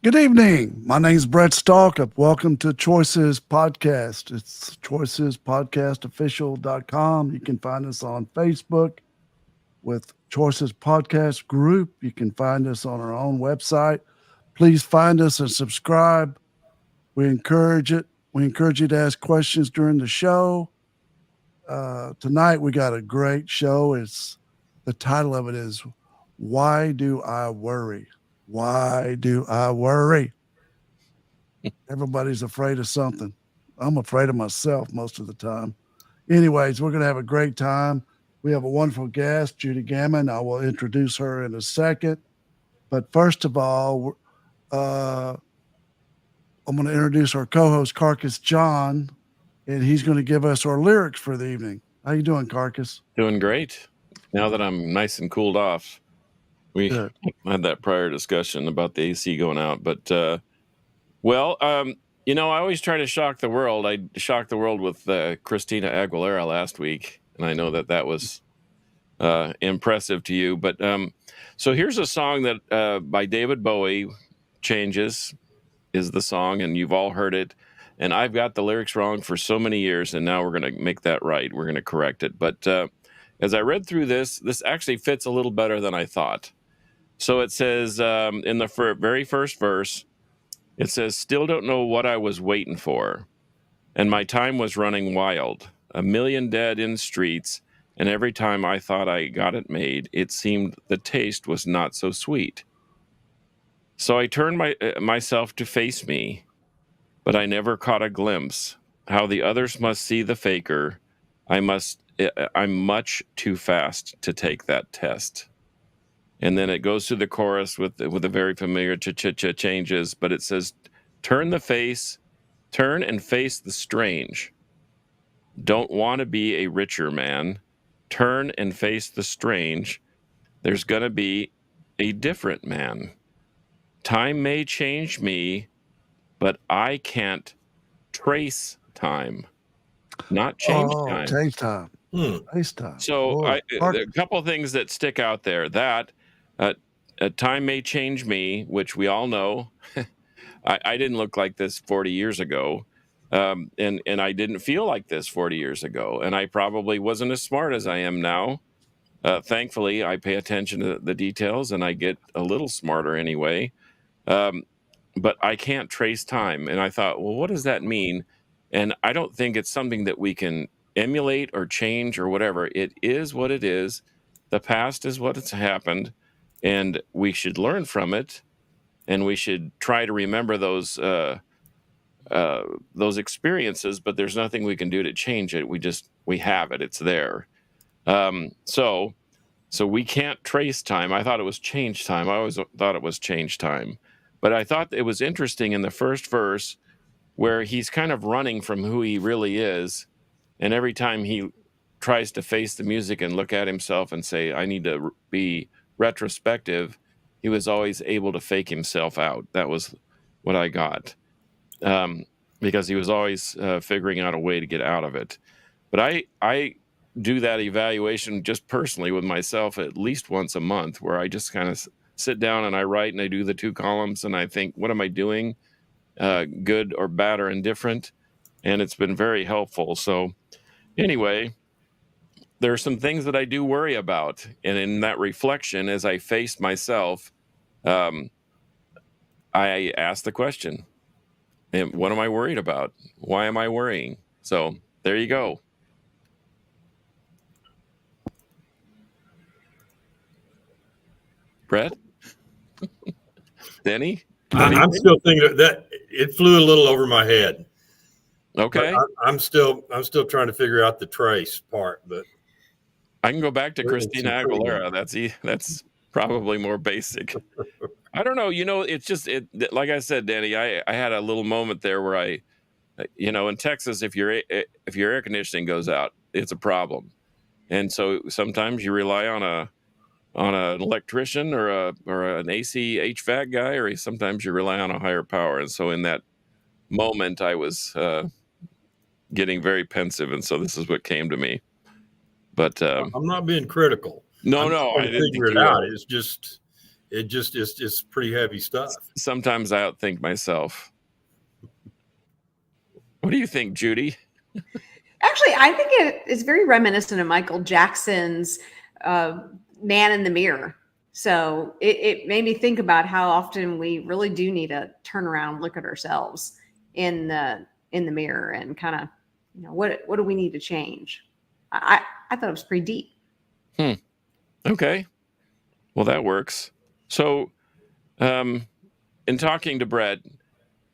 Good evening. My name is Brett Stalkup. Welcome to Choices Podcast. It's choicespodcastofficial.com. You can find us on Facebook with Choices Podcast Group. You can find us on our own website. Please find us and subscribe. We encourage it. We encourage you to ask questions during the show. Tonight we got a great show. The title of it is Why Do I Worry? Why do I worry? Everybody's afraid of something. I'm afraid of myself most of the time. Anyways, we're going to have a great time. We have a wonderful guest, Judy Gaman. I will introduce her in a second. But first of all, I'm going to introduce our co-host, Carcass John, and he's going to give us our lyrics for the evening. How you doing, Carcass? Doing great. Now that I'm nice and cooled off. We had that prior discussion about the AC going out, but I always try to shock the world. I shocked the world with Christina Aguilera last week, and I know that was impressive to you. But so here's a song that by David Bowie, Changes is the song, and you've all heard it. And I've got the lyrics wrong for so many years, and now we're going to make that right. We're going to correct it. But as I read through this actually fits a little better than I thought. So it says in the very first verse, it says, still don't know what I was waiting for. And my time was running wild. 1 million dead in streets. And every time I thought I got it made, it seemed the taste was not so sweet. So I turned myself to face me, but I never caught a glimpse how the others must see the faker. I'm much too fast to take that test. And then it goes through the chorus with a very familiar cha-cha-cha changes, but it says, turn and face the strange. Don't want to be a richer man. Turn and face the strange. There's going to be a different man. Time may change me, but I can't trace time. Not change time. Change time. Trace time. So a couple of things that stick out there. That time may change me, which we all know. I didn't look like this 40 years ago, and I didn't feel like this 40 years ago, and I probably wasn't as smart as I am now. Thankfully, I pay attention to the details, and I get a little smarter anyway. But I can't trace time, and I thought, well, what does that mean? And I don't think it's something that we can emulate or change or whatever. It is what it is. The past is what has happened. And we should learn from it, and we should try to remember those experiences. But there's nothing we can do to change it. We have it. It's there. So we can't trace time. I thought it was change time. I always thought it was change time. But I thought it was interesting in the first verse where he's kind of running from who he really is, and every time he tries to face the music and look at himself and say, I need to be retrospective, he was always able to fake himself out. That was what I got, because he was always figuring out a way to get out of it. But I do that evaluation just personally with myself at least once a month, where I just kind of sit down and I write and I do the 2 columns and I think, what am I doing? Good or bad or indifferent? And it's been very helpful. So anyway, there are some things that I do worry about. And in that reflection, as I face myself, I ask the question, what am I worried about? Why am I worrying? So there you go. Brett? Denny? I'm still thinking that it flew a little over my head. Okay. I'm still trying to figure out the trace part, but I can go back to There is Christina some treatment. Aguilera. That's probably more basic. I don't know. It's just like I said, Danny. I had a little moment there where in Texas, if your air conditioning goes out, it's a problem, and so sometimes you rely on an electrician or an AC HVAC guy, or sometimes you rely on a higher power. And so in that moment, I was getting very pensive, and so this is what came to me. But I'm not being critical. no, I'm just I trying to didn't figure think it you out. were. It's pretty heavy stuff. Sometimes I outthink myself. What do you think, Judy? Actually, I think it's very reminiscent of Michael Jackson's Man in the Mirror. So it made me think about how often we really do need to turn around, look at ourselves in the mirror, and kind of, what do we need to change? I thought it was pretty deep. Okay, well, that works. So, in talking to Brett,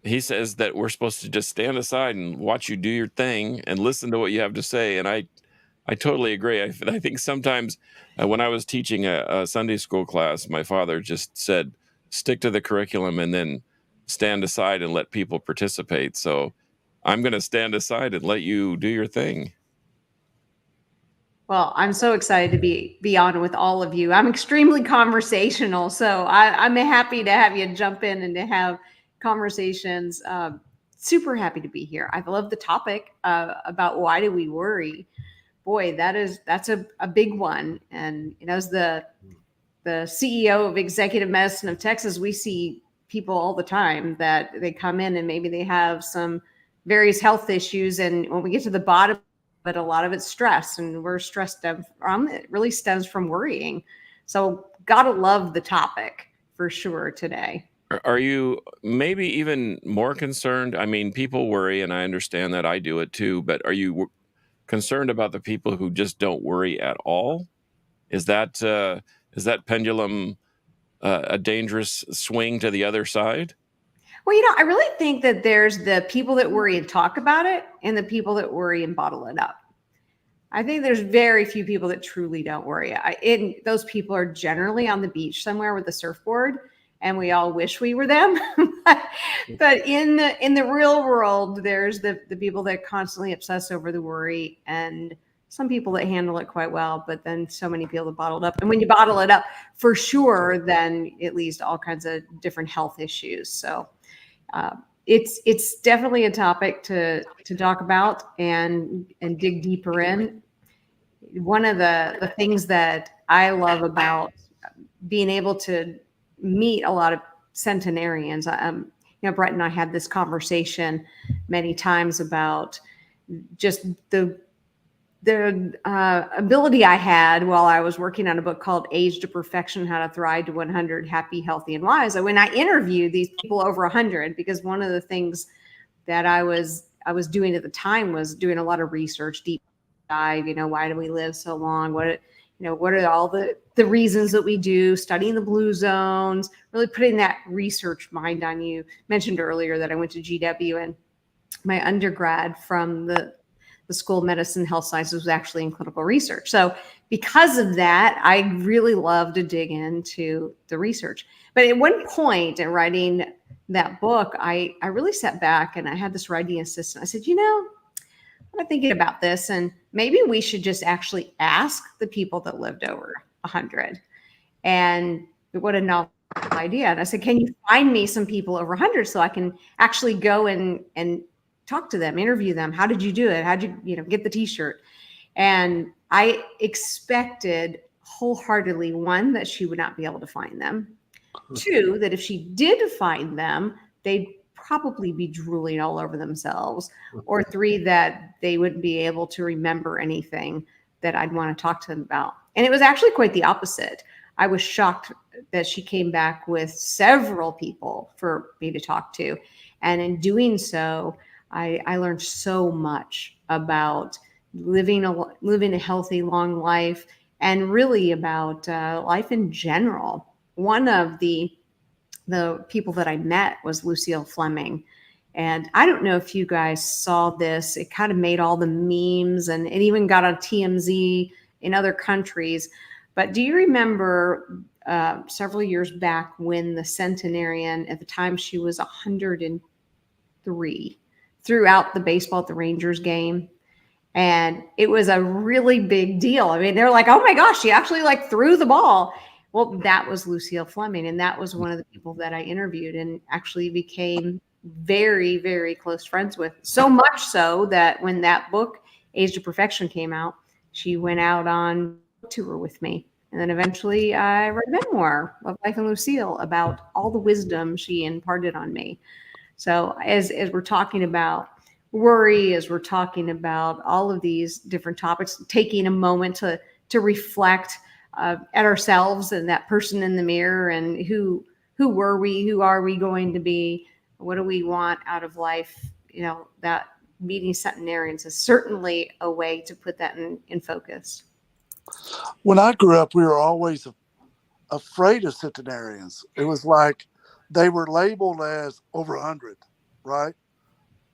he says that we're supposed to just stand aside and watch you do your thing and listen to what you have to say. And I totally agree. I think sometimes when I was teaching a Sunday school class, my father just said, stick to the curriculum and then stand aside and let people participate. So I'm going to stand aside and let you do your thing. Well, I'm so excited to be on with all of you. I'm extremely conversational, so I'm happy to have you jump in and to have conversations. Super happy to be here. I love the topic about why do we worry. Boy, that's a big one. And as the CEO of Executive Medicine of Texas, we see people all the time that they come in and maybe they have some various health issues, and when we get to the bottom, but a lot of it's stress, and we're stressed from it really stems from worrying. So gotta love the topic for sure today. Are you maybe even more concerned? I mean, people worry, and I understand that. I do it too. But are you concerned about the people who just don't worry at all? Is that pendulum a dangerous swing to the other side? Well, I really think that there's the people that worry and talk about it, and the people that worry and bottle it up. I think there's very few people that truly don't worry. Those people are generally on the beach somewhere with a surfboard, and we all wish we were them. But in the real world, there's the people that constantly obsess over the worry, and some people that handle it quite well, but then so many people that bottle it up. And when you bottle it up, for sure, then it leads to all kinds of different health issues. So it's definitely a topic to talk about and dig deeper in. One of the things that I love about being able to meet a lot of centenarians, Brett and I had this conversation many times about just the ability I had while I was working on a book called Age to Perfection, How to Thrive to 100, Happy, Healthy, and Wise. When I interviewed these people over 100, because one of the things that I was doing at the time was doing a lot of research, deep dive, why do we live so long? What are all the reasons that we do, studying the blue zones, really putting that research mind on you. Mentioned earlier that I went to GW, and my undergrad from the School of Medicine Health Sciences was actually in clinical research. So because of that, I really love to dig into the research. But at one point in writing that book, I really sat back and I had this writing assistant. I said, I'm thinking about this, and maybe we should just actually ask the people that lived over 100. And what a novel idea. And I said, can you find me some people over 100 so I can actually go and talk to them, interview them? How did you do it? How'd you get the t-shirt? And I expected wholeheartedly, one, that she would not be able to find them. Two, that if she did find them, they'd probably be drooling all over themselves. Or three, that they wouldn't be able to remember anything that I'd want to talk to them about. And it was actually quite the opposite. I was shocked that she came back with several people for me to talk to. And in doing so, I learned so much about living a healthy, long life, and really about life in general. One of the people that I met was Lucille Fleming. And I don't know if you guys saw this. It kind of made all the memes, and it even got on TMZ in other countries. But do you remember several years back when the centenarian, at the time she was 103, threw out the baseball at the Rangers game? And it was a really big deal. I mean, they're like, oh my gosh, she actually like threw the ball. Well, that was Lucille Fleming. And that was one of the people that I interviewed and actually became very, very close friends with. So much so that when that book, Age to Perfection, came out, she went out on a tour with me. And then eventually I read a memoir of Life and Lucille about all the wisdom she imparted on me. So as we're talking about worry, as we're talking about all of these different topics, taking a moment to reflect at ourselves and that person in the mirror, and who were we, who are we going to be, what do we want out of life? That meeting centenarians is certainly a way to put that in focus. When I grew up, we were always afraid of centenarians. It was like they were labeled as over 100, right?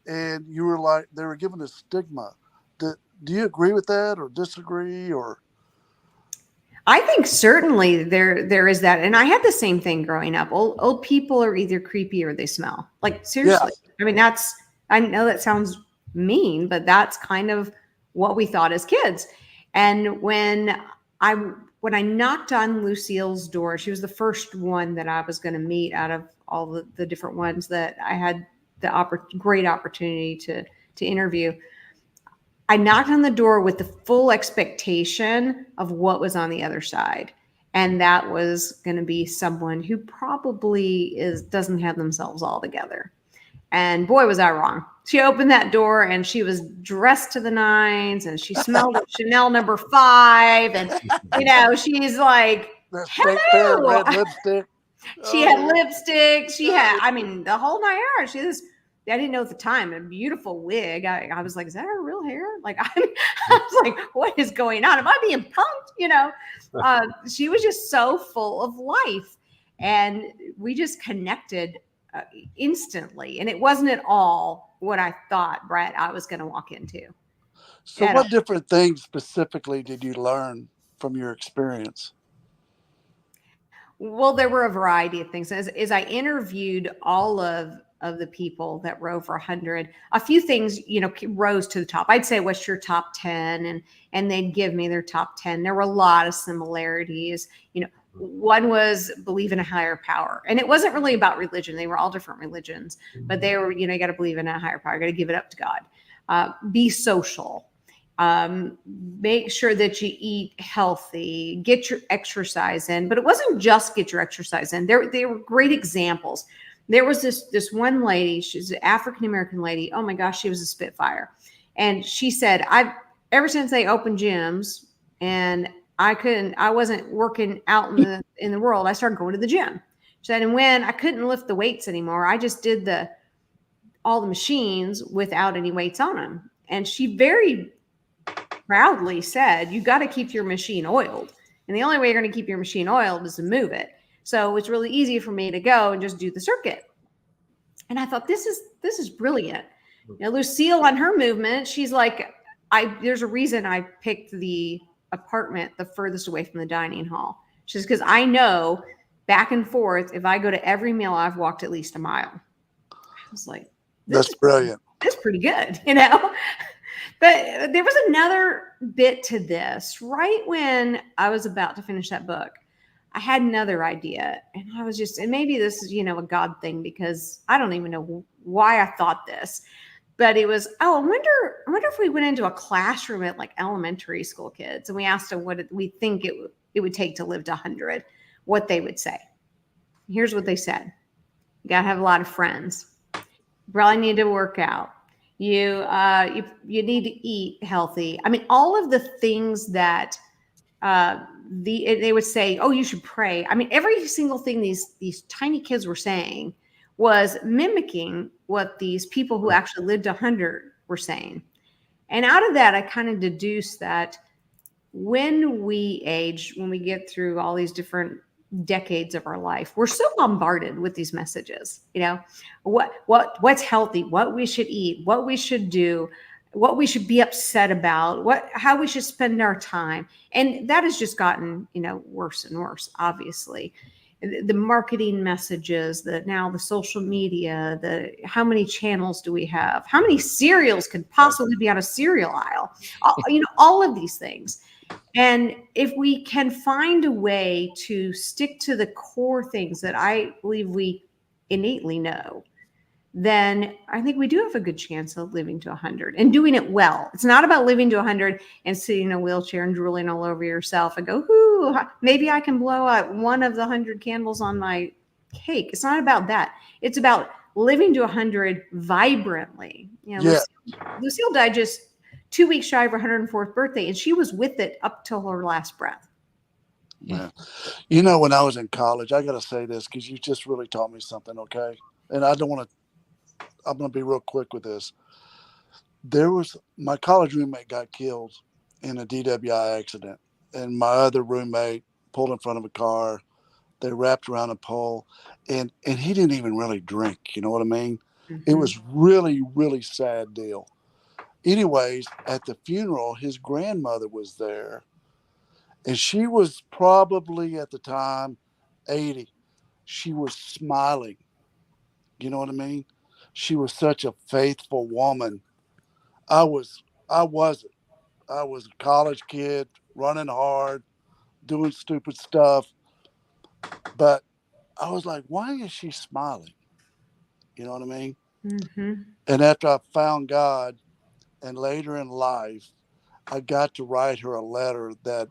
And you were like, they were given a stigma. Do you agree with that or disagree? Or I think certainly there is that. And I had the same thing growing up. Old people are either creepy or they smell. Like, seriously. Yeah. I mean, I know that sounds mean, but that's kind of what we thought as kids. And when I knocked on Lucille's door, she was the first one that I was going to meet out of all the different ones that I had the great opportunity to interview. I knocked on the door with the full expectation of what was on the other side. And that was going to be someone who probably doesn't have themselves all together. And boy, was I wrong. She opened that door and she was dressed to the nines and she smelled Chanel number 5. And, she's like, hello. Red lipstick. She had lipstick. She had, the whole 9 yards. I didn't know at the time, a beautiful wig. I was like, is that her real hair? Like, I was like, what is going on? Am I being punked? She was just so full of life. And we just connected instantly. And it wasn't at all what I thought, Brett, I was going to walk into. So what different things specifically did you learn from your experience? Well, there were a variety of things. As I interviewed all of the people that were over 100, a few things, rose to the top. I'd say, what's your top 10? And they'd give me their top 10. There were a lot of similarities. One was believe in a higher power. And it wasn't really about religion. They were all different religions, but they were, you got to believe in a higher power. You got to give it up to God. Be social. Make sure that you eat healthy, get your exercise in. But it wasn't just get your exercise in. They were great examples. There was this one lady, she's an African-American lady. Oh my gosh, she was a spitfire. And she said, ever since they opened gyms and I wasn't working out in the world, I started going to the gym. She said, and when I couldn't lift the weights anymore, I just did all the machines without any weights on them. And she very proudly said, you got to keep your machine oiled. And the only way you're going to keep your machine oiled is to move it. So it's really easy for me to go and just do the circuit. And I thought, this is brilliant. Lucille on her movement, she's like, there's a reason I picked the apartment the furthest away from the dining hall. She says, because I know back and forth, if I go to every meal, I've walked at least a mile. I was like, that's brilliant. That's pretty good, But there was another bit to this. Right when I was about to finish that book, I had another idea, and I was and maybe this is, a God thing, because I don't even know why I thought this, but it was, I wonder if we went into a classroom at like elementary school kids and we asked them what we think it would take to live to 100, what they would say. Here's what they said. You got to have a lot of friends. You probably need to work out. You need to eat healthy. All of the things that, they would say, oh, you should pray. Every single thing these tiny kids were saying was mimicking what these people who actually lived 100 were saying. And out of that, I kind of deduced that when we age, when we get through all these different decades of our life, we're so bombarded with these messages, what's healthy, what we should eat, what we should do. what we should be upset about, how we should spend our time. And that has just gotten, worse and worse, obviously. The marketing messages, now the social media, how many channels do we have? How many cereals could possibly be on a cereal aisle? All of these things. And if we can find a way to stick to the core things that I believe we innately know, then I think we do have a good chance of living to 100 and doing it well. It's not about living to 100 and sitting in a wheelchair and drooling all over yourself and go, "Ooh, maybe I can blow out one of the 100 candles on my cake." It's not about that. It's about living to 100 vibrantly. Lucille died just 2 weeks shy of her 104th birthday, and she was with it up till her last breath. Yeah. When I was in college, I got to say this because you just really taught me something, okay? And I'm going to be real quick with this. My college roommate got killed in a DWI accident, and my other roommate pulled in front of a car. They wrapped around a pole, and he didn't even really drink. You know what I mean? Mm-hmm. It was really, really sad deal. Anyways, at the funeral, his grandmother was there, and she was probably at the time 80. She was smiling. You know what I mean? She was such a faithful woman. I wasn't. I was a college kid, running hard, doing stupid stuff. But I was like, why is she smiling? You know what I mean? Mm-hmm. And after I found God, and later in life, I got to write her a letter that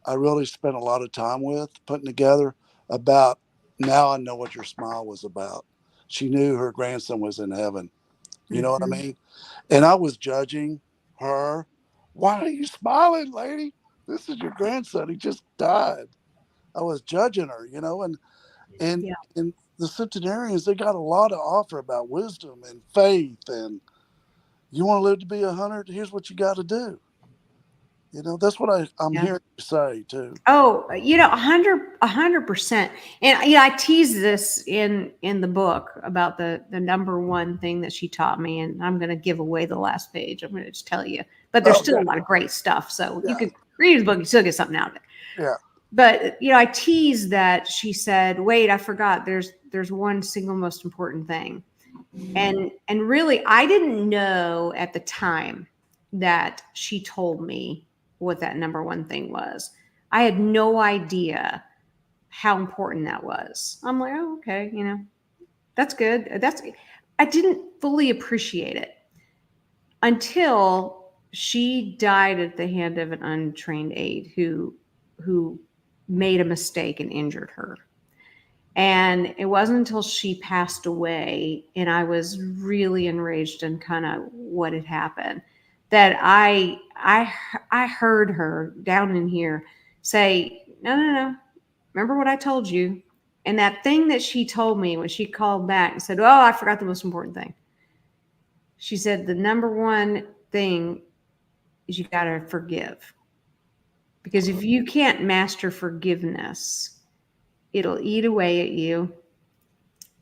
I really spent a lot of time with, putting together about, now I know what your smile was about. She knew her grandson was in heaven. You know what I mean? And I was judging her. Why are you smiling, lady? This is your grandson. He just died. I was judging her, and the centenarians, they got a lot to offer about wisdom and faith. And you want to live to be 100? Here's what you got to do. That's what I'm hearing you say too. Oh, 100%. And I tease this in the book about the number one thing that she taught me. And I'm going to give away the last page. I'm going to just tell you, but there's still a lot of great stuff. So you can read the book, you still get something out of it. Yeah. But I tease that she said, "Wait, I forgot. There's one single most important thing," and really, I didn't know at the time that she told me what that number one thing was. I had no idea how important that was. I'm like, oh, okay, that's good. I didn't fully appreciate it until she died at the hand of an untrained aide who made a mistake and injured her. And it wasn't until she passed away and I was really enraged in kind of what had happened that I heard her down in here say, no. Remember what I told you? And that thing that she told me when she called back and said, "Oh, I forgot the most important thing." She said, "The number one thing is you got to forgive. Because if you can't master forgiveness, it'll eat away at you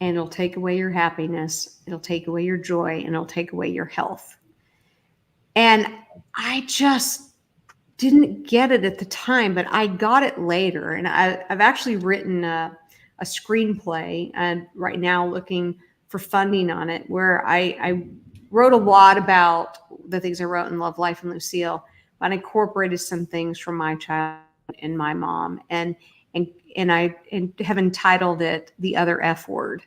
and it'll take away your happiness. It'll take away your joy and it'll take away your health." And I just didn't get it at the time, but I got it later. And I've actually written a screenplay and right now looking for funding on it, where I wrote a lot about the things I wrote in Love, Life, and Lucille, but I incorporated some things from my child and my mom, and I have entitled it "The Other F Word,"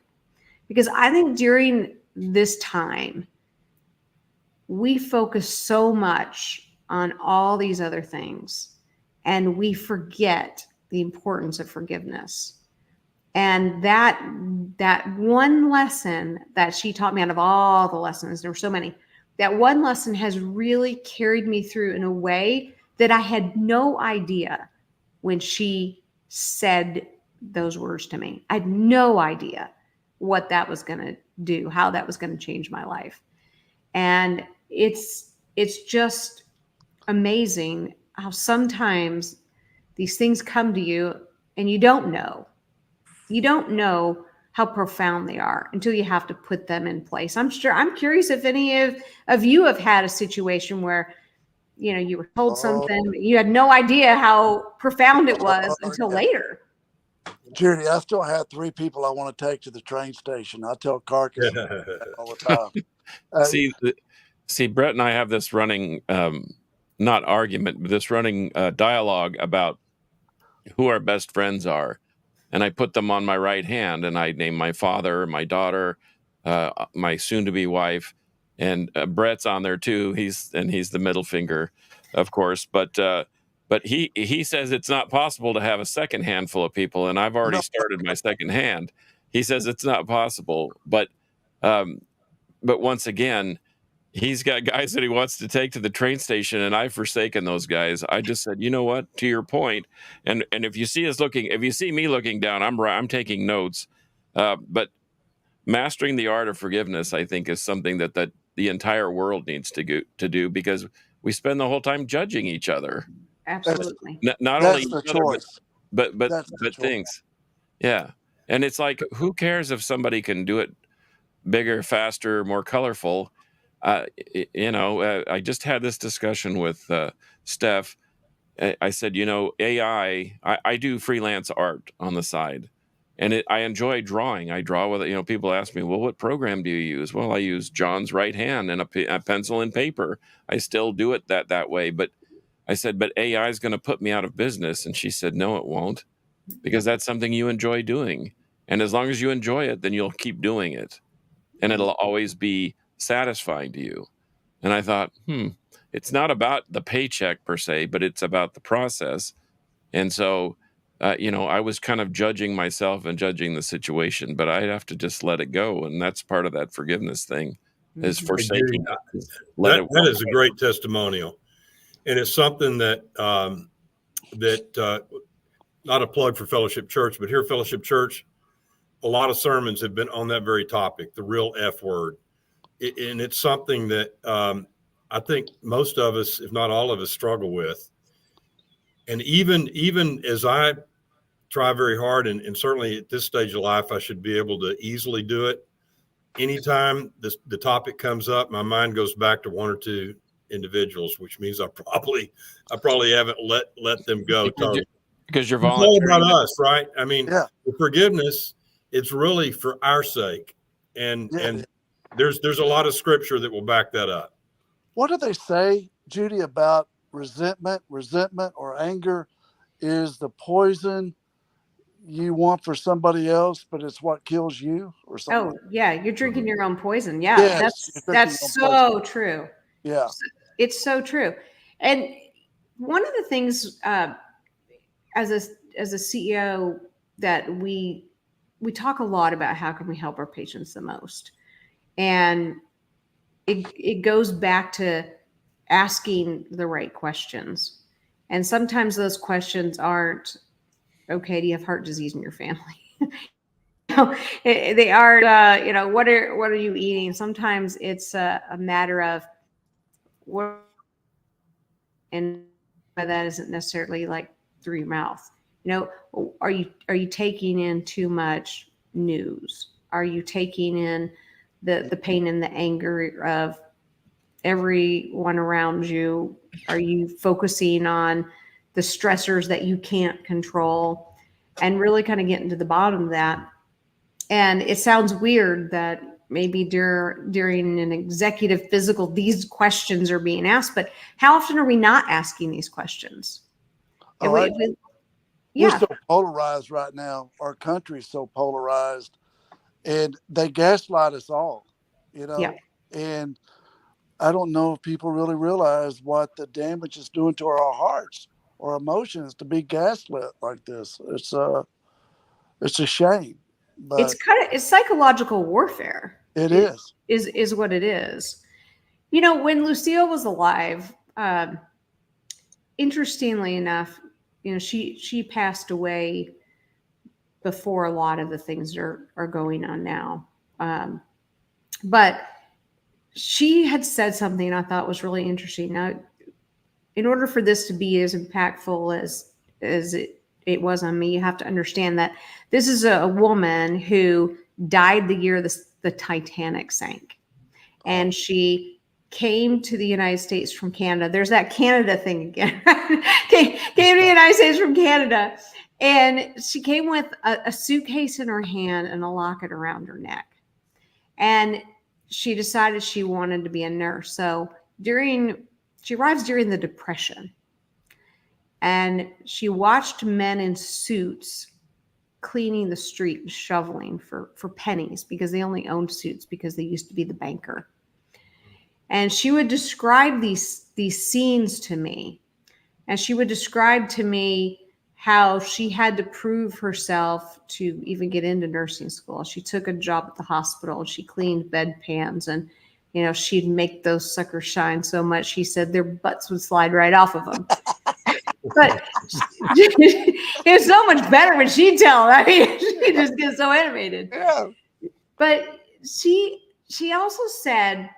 because I think during this time we focus so much on all these other things and we forget the importance of forgiveness. And that one lesson that she taught me, out of all the lessons, there were so many, that one lesson has really carried me through in a way that I had no idea when she said those words to me. I had no idea what that was going to do, how that was going to change my life. And it's just amazing how sometimes these things come to you and you don't know how profound they are until you have to put them in place. I'm curious if any of you have had a situation where, you know, you were told something, but you had no idea how profound it was until later. Judy, I still have 3 people I want to take to the train station. I tell Carcass all the time. See, Brett and I have this running, not argument, but this running dialogue about who our best friends are. And I put them on my right hand, and I name my father, my daughter, my soon-to-be wife, and Brett's on there too. He's the middle finger, of course. But he says it's not possible to have a second handful of people, and I've already started my second hand. He says it's not possible, but once again, he's got guys that he wants to take to the train station, and I've forsaken those guys. I just said, you know what? To your point, and if you see me looking down, I'm taking notes. But mastering the art of forgiveness, I think, is something that the entire world needs to do, because we spend the whole time judging each other. Absolutely. Not That's only the each other, choice. but things. Yeah, and it's like, who cares if somebody can do it bigger, faster, more colorful? I just had this discussion with Steph. I said, AI, I do freelance art on the side, and I enjoy drawing. I draw with, people ask me, well, what program do you use? Well, I use John's right hand and a pencil and paper. I still do it that way. But I said, but AI is going to put me out of business. And she said, no, it won't, because that's something you enjoy doing. And as long as you enjoy it, then you'll keep doing it. And it'll always be satisfying to you. And I thought, it's not about the paycheck per se, but it's about the process. And so, I was kind of judging myself and judging the situation, but I'd have to just let it go. And that's part of that forgiveness thing, is forsaking. That is a great testimonial. And it's something that not a plug for Fellowship Church, but here at Fellowship Church, a lot of sermons have been on that very topic, the real F word. And it's something that I think most of us, if not all of us, struggle with. And even as I try very hard, and certainly at this stage of life, I should be able to easily do it. Anytime the topic comes up, my mind goes back to 1 or 2 individuals, which means I probably haven't let them go. Because you're volunteering. It's all about us, right? I mean, the forgiveness, it's really for our sake. And there's a lot of scripture that will back that up. What do they say, Judy, about resentment or anger is the poison you want for somebody else, but it's what kills you, or something? Oh yeah, you're drinking your own poison. Yeah, that's so true. Yeah, it's so true. And one of the things as a CEO that we talk a lot about, how can we help our patients the most, and it goes back to asking the right questions. And sometimes those questions aren't, okay, do you have heart disease in your family? They are, what are you eating? Sometimes it's a matter of what, and that isn't necessarily like through your mouth. Are you taking in too much news? Are you taking in the pain and the anger of everyone around you? Are you focusing on the stressors that you can't control, and really kind of getting to the bottom of that? And it sounds weird that maybe during an executive physical, these questions are being asked, but how often are we not asking these questions? We're so polarized right now. Our country's so polarized, and they gaslight us all, and I don't know if people really realize what the damage is doing to our hearts or emotions to be gaslit like this. It's a shame. But it's psychological warfare. It is what it is. When Lucille was alive, interestingly enough, she passed away before a lot of the things are going on now. But she had said something I thought was really interesting. Now, in order for this to be as impactful as it was on me, you have to understand that this is a woman who died the year the Titanic sank. And she came to the United States from Canada. There's that Canada thing again. came to the United States from Canada. And she came with a suitcase in her hand and a locket around her neck. And she decided she wanted to be a nurse. So she arrives during the Depression. And she watched men in suits cleaning the street and shoveling for pennies, because they only owned suits because they used to be the banker. And she would describe these scenes to me. And she would describe to me how she had to prove herself to even get into nursing school. She took a job at the hospital. She cleaned bedpans, and she'd make those suckers shine so much, she said their butts would slide right off of them. But it was so much better when she'd tell. I mean, she just gets so animated. Yeah. But she also said,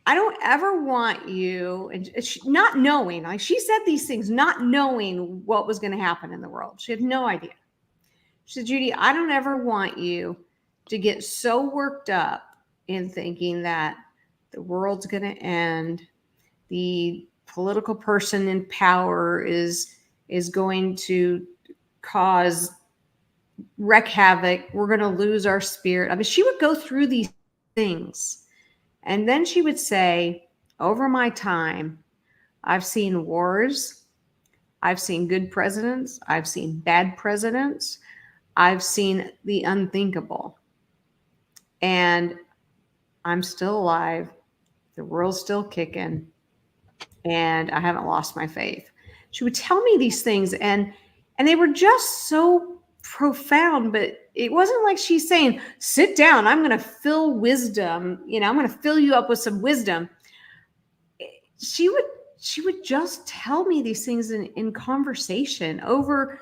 I don't ever want you, and not knowing, like she said these things, not knowing what was going to happen in the world. She had no idea. She said, Judy, I don't ever want you to get so worked up in thinking that the world's going to end, the political person in power is going to wreak havoc. We're going to lose our spirit. I mean, she would go through these things. And then she would say, over my time, I've seen wars. I've seen good presidents. I've seen bad presidents. I've seen the unthinkable. And I'm still alive. The world's still kicking. And I haven't lost my faith. She would tell me these things, and they were just so profound, but it wasn't like she's saying, sit down, I'm going to fill wisdom, I'm going to fill you up with some wisdom. She would just tell me these things in conversation over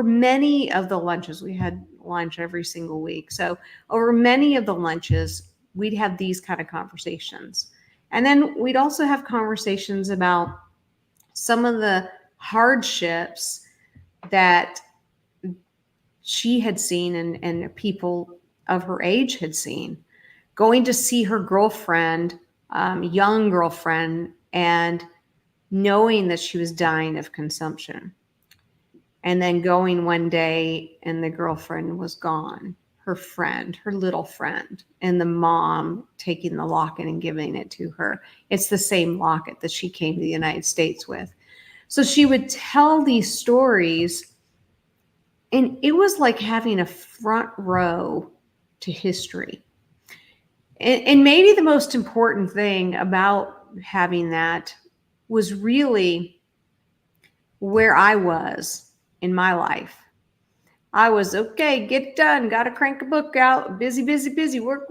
many of the lunches. We had lunch every single week. So over many of the lunches, we'd have these kind of conversations. And then we'd also have conversations about some of the hardships that she had seen and people of her age had seen. Going to see her girlfriend, young girlfriend, and knowing that she was dying of consumption. And then going one day and the girlfriend was gone. Her friend, her little friend, and the mom taking the locket and giving it to her. It's the same locket that she came to the United States with. So she would tell these stories, and it was like having a front row to history. And maybe the most important thing about having that was really where I was in my life. I was, okay, get done, got to crank a book out, busy, work.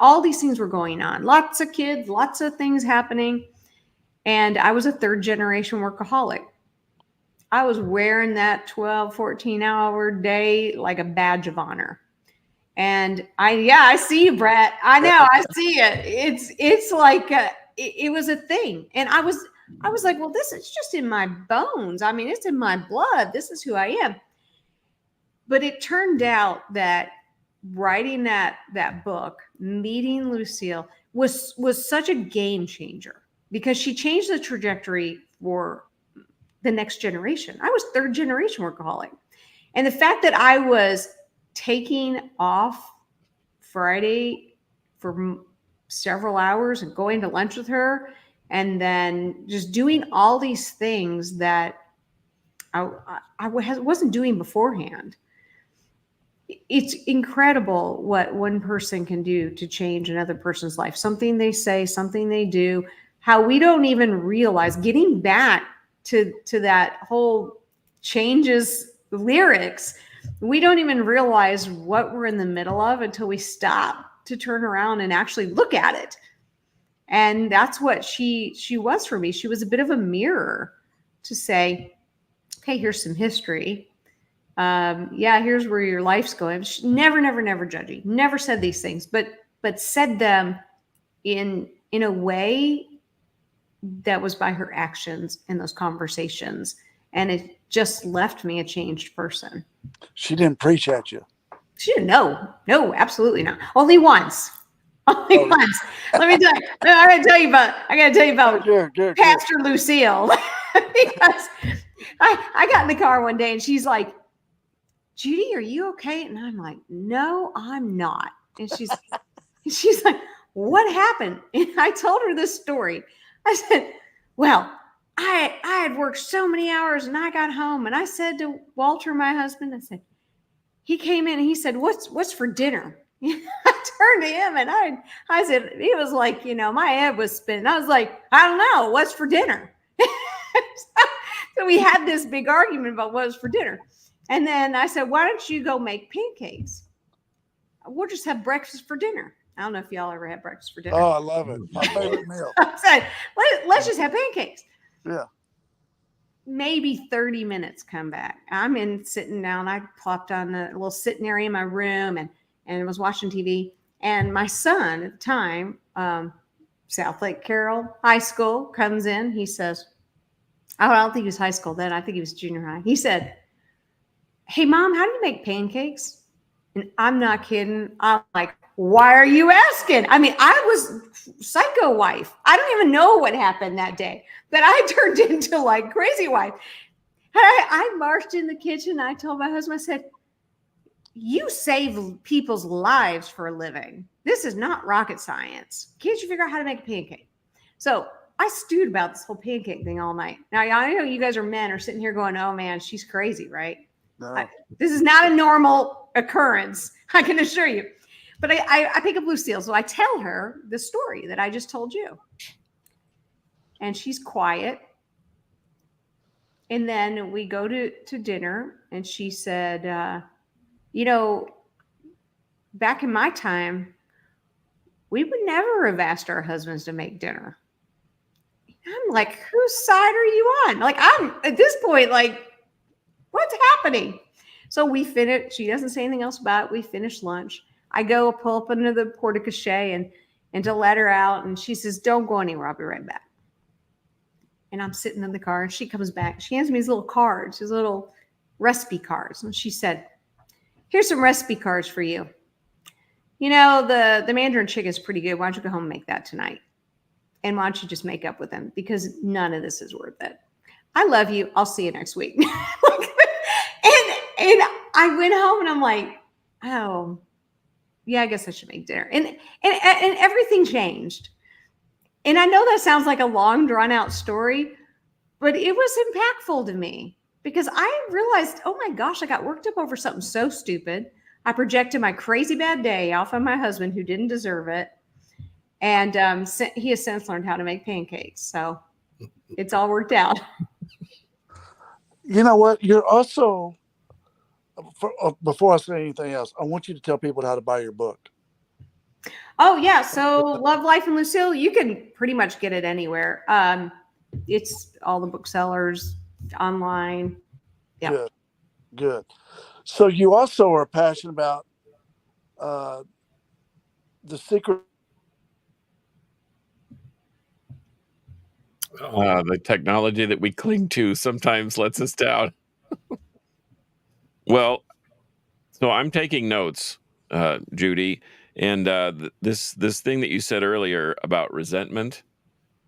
All these things were going on. Lots of kids, lots of things happening. And I was a third generation workaholic. I was wearing that 12, 14-hour day like a badge of honor. And I see you, Brett. I know, I see it. It's like, it was a thing. And I was like, well, this is just in my bones. I mean, it's in my blood. This is who I am. But it turned out that writing that book, meeting Lucille, was such a game changer, because she changed the trajectory for the next generation. I was third generation workaholic. And the fact that I was taking off Friday for several hours and going to lunch with her, and then just doing all these things that I wasn't doing beforehand. It's incredible what one person can do to change another person's life. Something they say, something they do, how we don't even realize. Getting back to that whole changes lyrics, we don't even realize what we're in the middle of until we stop to turn around and actually look at it. And that's what she was for me. She was a bit of a mirror to say, okay, here's some history. Here's where your life's going. She never judging, never said these things, but said them in a way that was by her actions in those conversations. And it just left me a changed person. She didn't preach at you. She didn't know. No, absolutely not. Only once. Only once. Let me tell you. I gotta tell you about Pastor Lucille. Because I got in the car one day and she's like, Judy, are you okay? And I'm like, no, I'm not. And she's like, what happened? And I told her this story. I said, well, I had worked so many hours and I got home and I said to Walter, my husband, I said, he came in and he said, what's for dinner? I turned to him and I said, it was like, my head was spinning. I was like, I don't know, what's for dinner? So we had this big argument about what was for dinner. And then I said, why don't you go make pancakes? We'll just have breakfast for dinner. I don't know if y'all ever had breakfast for dinner. Oh, I love it. My favorite meal. I said, let's just have pancakes. Yeah. Maybe 30 minutes come back. I'm sitting down. I plopped on a little sitting area in my room and was watching TV. And my son at the time, South Lake Carroll High School, comes in. He says, I don't think he was high school then. I think he was junior high. He said, hey, Mom, how do you make pancakes? And I'm not kidding. I'm like, why are you asking? I mean, I was psycho wife. I don't even know what happened that day, but I turned into like crazy wife. I marched in the kitchen. I told my husband, I said, you save people's lives for a living. This is not rocket science. Can't you figure out how to make a pancake? So I stewed about this whole pancake thing all night. Now, I know you guys are sitting here going, oh man, she's crazy, right? No. This is not a normal occurrence, I can assure you. But I pick up Lucille, so I tell her the story that I just told you. And she's quiet. And then we go to dinner, and she said, back in my time, we would never have asked our husbands to make dinner. I'm like, whose side are you on? Like, I'm at this point, like, what's happening? So we finish. She doesn't say anything else about it. We finish lunch. I go pull up into the porte-cochere and to let her out. And she says, don't go anywhere. I'll be right back. And I'm sitting in the car and she comes back. She hands me these little cards, these little recipe cards. And she said, here's some recipe cards for you. The Mandarin chicken is pretty good. Why don't you go home and make that tonight? And why don't you just make up with them? Because none of this is worth it. I love you. I'll see you next week. And I went home and I'm like, oh, yeah, I guess I should make dinner. And everything changed. And I know that sounds like a long, drawn out story, but it was impactful to me because I realized, oh my gosh, I got worked up over something so stupid. I projected my crazy bad day off on my husband who didn't deserve it. And he has since learned how to make pancakes. So it's all worked out. You know what? You're also, before I say anything else, I want you to tell people how to buy your book. Oh, yeah. So Love, Life, and Lucille, you can pretty much get it anywhere. It's all the booksellers online. Yeah. Good. So you also are passionate about the secret. The technology that we cling to sometimes lets us down. Well, so I'm taking notes, Judy, and this thing that you said earlier about resentment.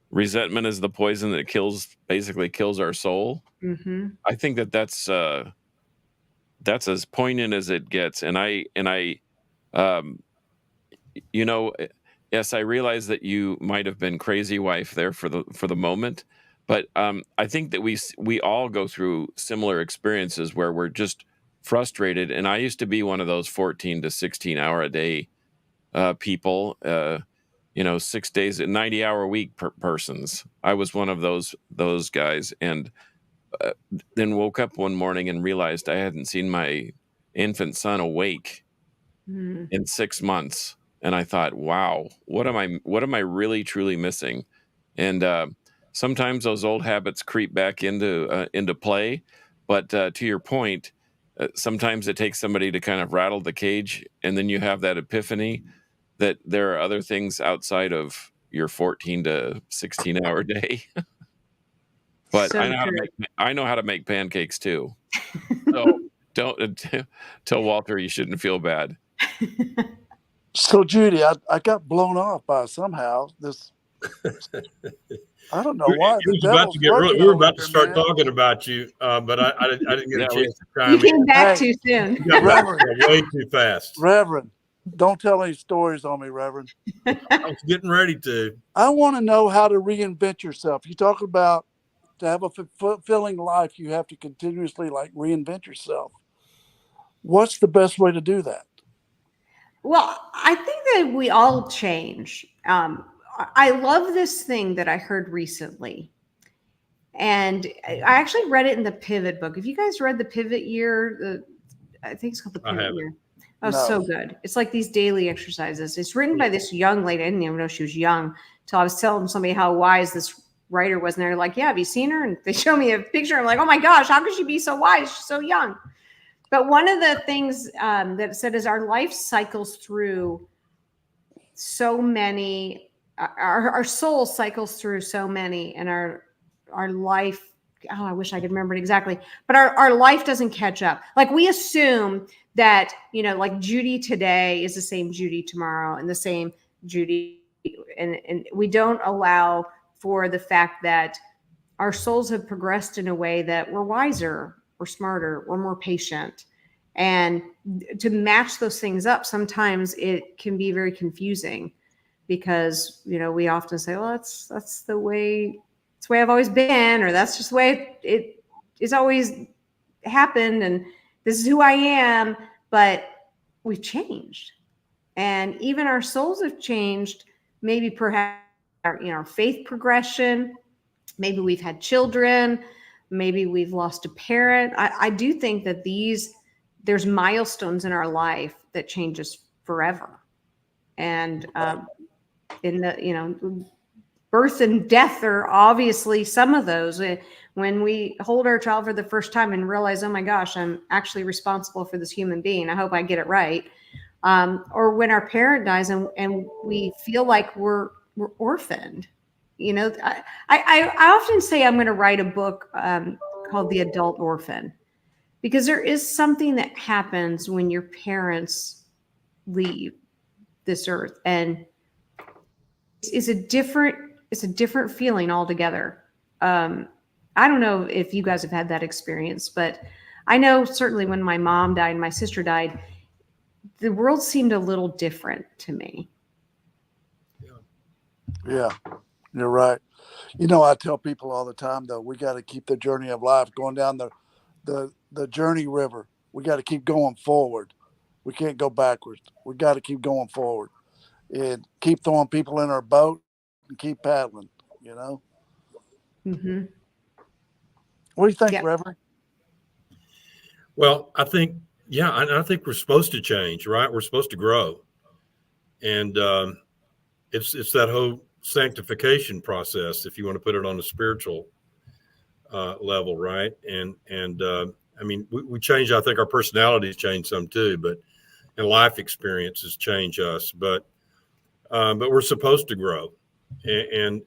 Resentment is the poison that basically kills our soul. Mm-hmm. I think that's as poignant as it gets, and I yes, I realize that you might have been crazy wife there for the moment, but I think that we all go through similar experiences where we're just frustrated. And I used to be one of those 14 to 16 hour a day people, 6 days, 90-hour week persons. I was one of those guys, and then woke up one morning and realized I hadn't seen my infant son awake in 6 months. And I thought, wow, what am I really truly missing? And sometimes those old habits creep back into play. But to your point, sometimes it takes somebody to kind of rattle the cage, and then you have that epiphany that there are other things outside of your 14 to 16 hour day. But so I know how to make pancakes too. So Don't tell Walter you shouldn't feel bad. So Judy, I got blown off by somehow this. I don't know why. We were about to start talking about you, but I didn't get a chance to chime in. You came back too soon. Reverend, way too fast. Reverend, don't tell any stories on me, Reverend. I was getting ready to. I want to know how to reinvent yourself. You talk about to have a fulfilling life, you have to continuously like reinvent yourself. What's the best way to do that? Well, I think that we all change. I love this thing that I heard recently. And I actually read it in the Pivot book. Have you guys read the Pivot Year? I think it's called the Pivot Year. Oh, no. So good. It's like these daily exercises. It's written by this young lady. I didn't even know she was young until I was telling somebody how wise this writer was. And they're like, yeah, have you seen her? And they show me a picture. I'm like, oh my gosh, how could she be so wise? She's so young. But one of the things that said is our life cycles through so many, our soul cycles through so many, and our life, oh, I wish I could remember it exactly, but our life doesn't catch up. Like we assume that, like Judy today is the same Judy tomorrow and the same Judy. And we don't allow for the fact that our souls have progressed in a way that we're wiser, we're smarter, we're more patient. And to match those things up, sometimes it can be very confusing because, we often say, well, that's the way I've always been, or that's just the way it's always happened. And this is who I am, but we've changed. And even our souls have changed, maybe perhaps our faith progression, maybe we've had children, maybe we've lost a parent. I do think that there's milestones in our life that change us forever. And in the, birth and death are obviously some of those. When we hold our child for the first time and realize, oh my gosh, I'm actually responsible for this human being. I hope I get it right. Or when our parent dies and we feel like we're orphaned. I often say I'm going to write a book called The Adult Orphan, because there is something that happens when your parents leave this earth, and it's a different feeling altogether. I don't know if you guys have had that experience, but I know certainly when my mom died and my sister died, the world seemed a little different to me. Yeah, you're right. I tell people all the time, though, we got to keep the journey of life going down the journey river. We got to keep going forward. We can't go backwards. We got to keep going forward and keep throwing people in our boat and keep paddling, Mm-hmm. What do you think, Reverend? Well, I think we're supposed to change, right? We're supposed to grow. And it's that whole sanctification process, if you want to put it on a spiritual level, right? And I mean, we change. I think our personalities change some too, and life experiences change us. But we're supposed to grow. And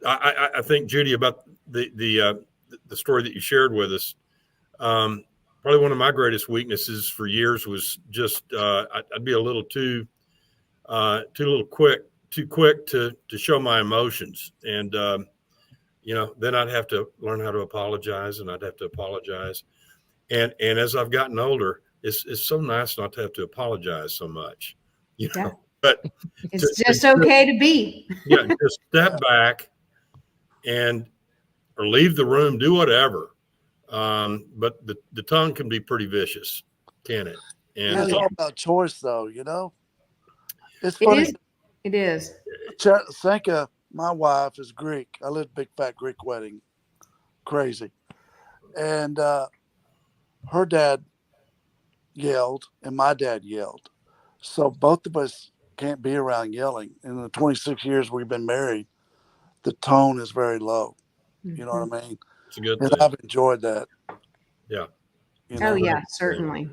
I think, Judy, about the story that you shared with us, probably one of my greatest weaknesses for years was just I'd be a little too quick to show my emotions, and then I'd have to learn how to apologize, and I'd have to apologize, and as I've gotten older, it's so nice not to have to apologize so much, Yeah. But it's just okay to be. Yeah, just step back or leave the room, do whatever. But the tongue can be pretty vicious, can it? And it's all about choice, though. It's funny. It is. Senka, my wife, is Greek. I lived a big fat Greek wedding, crazy, and her dad yelled and my dad yelled, so both of us can't be around yelling. In the 26 years we've been married, the tone is very low. You know what I mean? It's a good and thing. I've enjoyed that. Yeah. Oh yeah, certainly.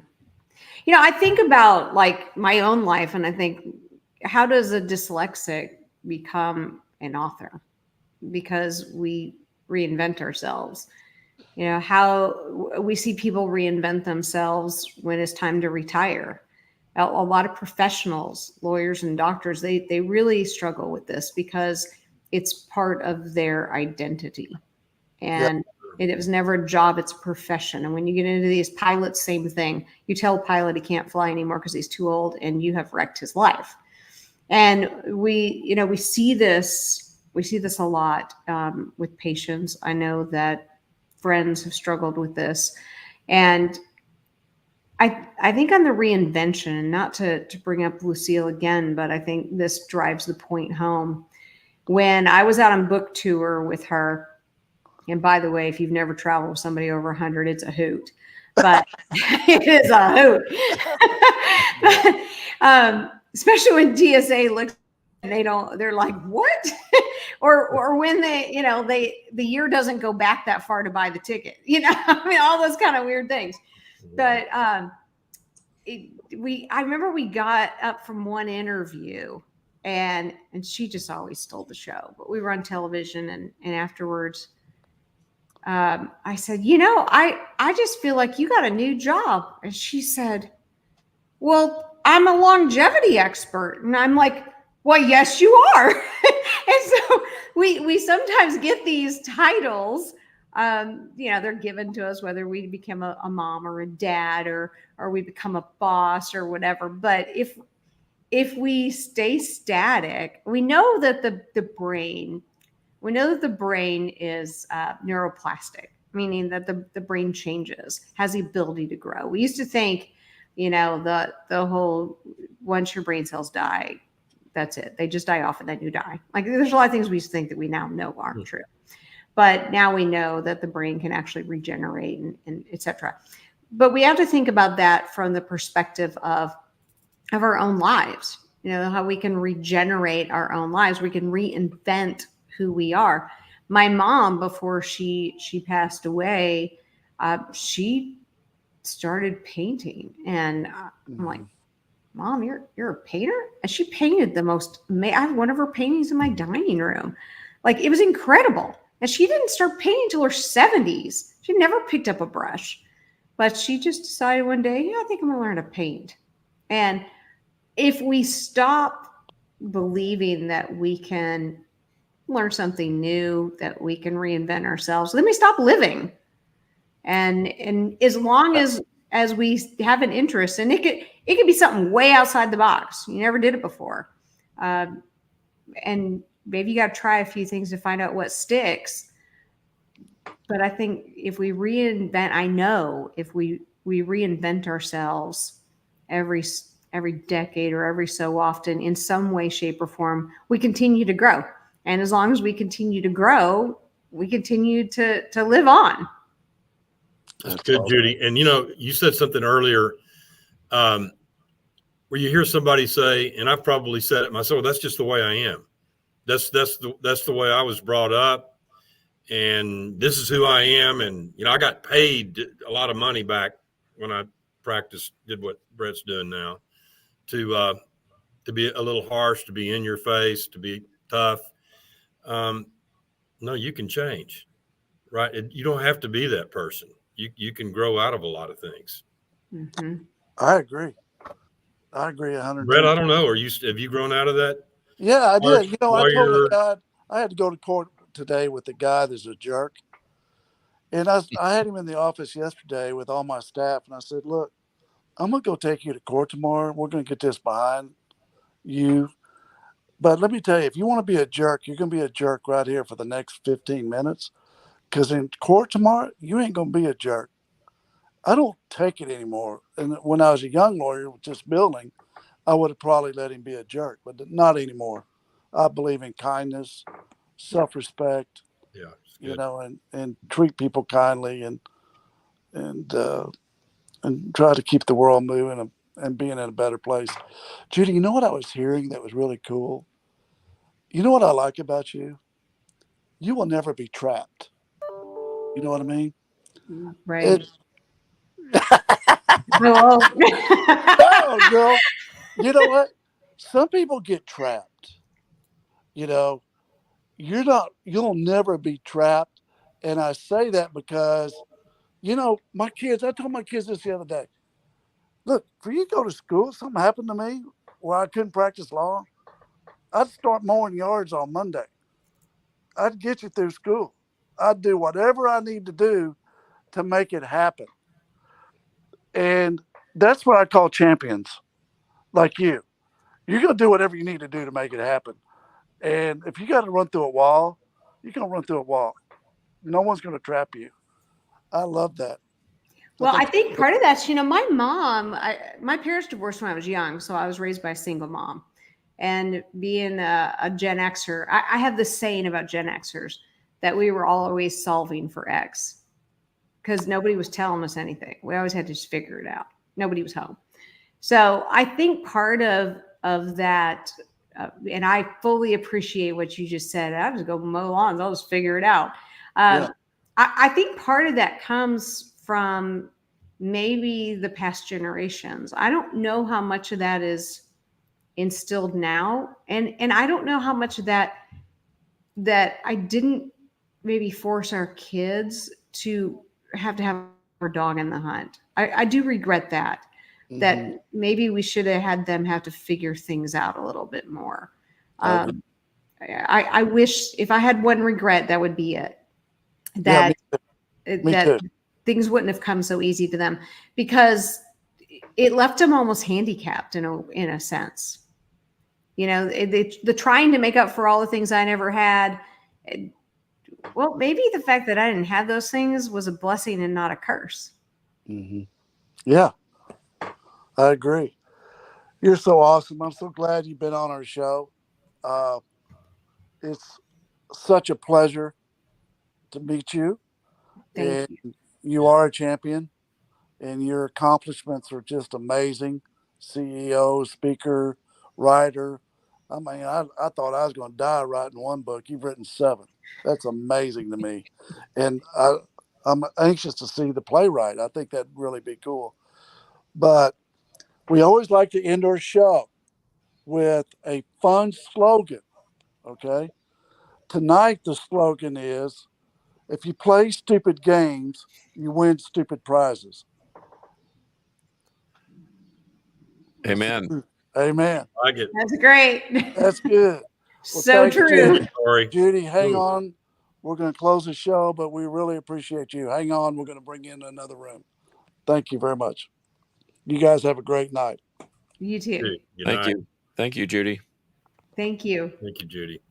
I think about like my own life, and I think, how does a dyslexic become an author? Because we reinvent ourselves. You know, how we see people reinvent themselves when it's time to retire. A lot of professionals, lawyers and doctors, they really struggle with this because it's part of their identity. And it was never a job, it's a profession. And when you get into these pilots, same thing. You tell a pilot he can't fly anymore because he's too old, and you have wrecked his life. And we see this a lot with patients. I know that friends have struggled with this. And I think on the reinvention, not to bring up Lucille again, but I think this drives the point home. When I was out on book tour with her, and by the way, if you've never traveled with somebody over 100, it's a hoot. But it is a hoot. Especially when TSA looks and they're like, what? or when the year doesn't go back that far to buy the ticket. I mean, all those kind of weird things. But I remember we got up from one interview and she just always stole the show. But we were on television and afterwards, I said, I just feel like you got a new job. And she said, well, I'm a longevity expert. And I'm like, well, yes, you are. And so we sometimes get these titles, they're given to us, whether we become a mom or a dad or we become a boss or whatever. But if we stay static, we know that the brain is neuroplastic, meaning that the brain changes, has the ability to grow. We used to think, the whole, once your brain cells die, that's it. They just die off and then you die. Like, there's a lot of things we used to think that we now know aren't true. But now we know that the brain can actually regenerate and et cetera. But we have to think about that from the perspective of our own lives, how we can regenerate our own lives. We can reinvent who we are. My mom, before she passed away, she started painting, and I'm like, Mom, you're a painter? And she painted the most. I have one of her paintings in my dining room. Like, it was incredible. And she didn't start painting until her 70s. She never picked up a brush, but she just decided one day, I think I'm gonna learn to paint. And if we stop believing that we can learn something new, that we can reinvent ourselves, then we stop living. And as long as we have an interest, and it could be something way outside the box. You never did it before. And maybe you got to try a few things to find out what sticks. But I think if we reinvent ourselves every decade or every so often in some way, shape, or form, we continue to grow. And as long as we continue to grow, we continue to live on. That's good, Judy. And you said something earlier where you hear somebody say, and I've probably said it myself, that's just the way I am. That's the way I was brought up, and this is who I am. And I got paid a lot of money back when I did what Brett's doing now, to be a little harsh, to be in your face, to be tough. No, you can change, right? You don't have to be that person. You can grow out of a lot of things. Mm-hmm. I agree 100%. Brett, I don't know. Have you grown out of that? Yeah, I did. I told lawyer? the guy I had to go to court today with the guy that's a jerk. And I had him in the office yesterday with all my staff, and I said, look, I'm going to go take you to court tomorrow. We're going to get this behind you. But let me tell you, if you want to be a jerk, you're going to be a jerk right here for the next 15 minutes. Because in court tomorrow, you ain't going to be a jerk. I don't take it anymore. And when I was a young lawyer with this building, I would have probably let him be a jerk, but not anymore. I believe in kindness, self-respect, and treat people kindly and try to keep the world moving and being in a better place. Judy, you know what I was hearing that was really cool? You know what I like about you? You will never be trapped. You know what I mean? Right. No, girl. You know what? Some people get trapped. You'll never be trapped. And I say that because my kids, I told my kids this the other day. Look, for you to go to school, something happened to me where I couldn't practice law, I'd start mowing yards on Monday. I'd get you through school. I'd do whatever I need to do to make it happen. And that's what I call champions like you. You're going to do whatever you need to do to make it happen. And if you got to run through a wall, you're going to run through a wall. No one's going to trap you. I love that. Well, I think part of that's, my mom, my parents divorced when I was young, so I was raised by a single mom. And being a Gen Xer, I have this saying about Gen Xers that we were always solving for X because nobody was telling us anything. We always had to just figure it out. Nobody was home. So I think part of that, and I fully appreciate what you just said. I'll just go mow lawns. I'll just figure it out. I think part of that comes from maybe the past generations. I don't know how much of that is instilled now. And I don't know how much of that I didn't maybe force our kids to have our dog in the hunt. I do regret that. Mm-hmm. That maybe we should have had them have to figure things out a little bit more. I wish if I had one regret, that would be it. That me too. Things wouldn't have come so easy to them because it left them almost handicapped in a sense. The trying to make up for all the things I never had. Well, maybe the fact that I didn't have those things was a blessing and not a curse. Mm-hmm. Yeah, I agree. You're so awesome. I'm so glad you've been on our show. It's such a pleasure to meet you. Thank you. You are a champion, and your accomplishments are just amazing. CEO, speaker, writer. I mean, I thought I was going to die writing one book. You've written 7. That's amazing to me. And I'm anxious to see the playwright. I think that'd really be cool. But we always like to end our show with a fun slogan, okay? Tonight, the slogan is, if you play stupid games, you win stupid prizes. Amen. Amen. I get it. That's great. That's good. Well, so true. Judy, hang on. We're going to close the show, but we really appreciate you. Hang on. We're going to bring you in another room. Thank you very much. You guys have a great night. You too. Thank you. Thank you, Judy. Thank you. Thank you, Judy.